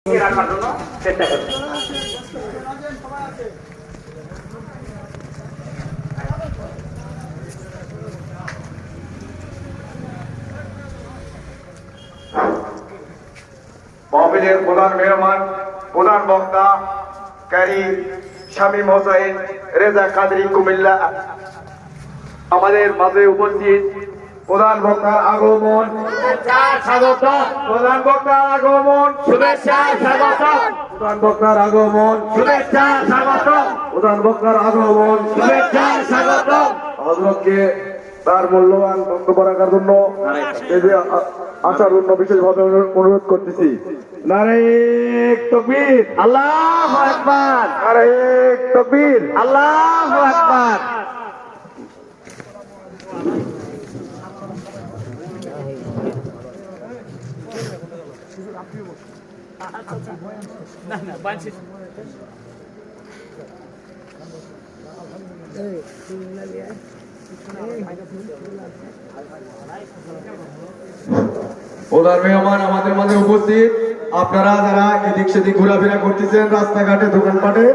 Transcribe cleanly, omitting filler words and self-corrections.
রাখার জন্য চেষ্টা করছি। মাহফিলের প্রধান মেহমান, প্রধান বক্তা ক্যারি শামীম হোসেন রেজা কাদরি কুমিল্লা আমাদের মাঝে উপস্থিত। প্রধান বক্তার আগমন, স্বাগত, প্রধান বক্তার আগমন, শুভেচ্ছা, স্বাগত, প্রধান বক্তার আগমন, শুভেচ্ছা, স্বাগত, প্রধান বক্তার আগমন। শুভেচ্ছা, স্বাগত। হযরতকে তার মূল্যবান বক্তব্য রাখার জন্য আসার জন্য বিশেষভাবে অনুরোধ করতেছি। নারে তাকবীর, আল্লাহু আকবার, নারে তাকবীর। আল্লাহু আকবার। প্রধান মেহমান আমাদের মাঝে উপস্থিত। আপনারা যারা এদিক সেদিক ঘোরাফেরা করতেছেন রাস্তাঘাটে, দোকানপাটে,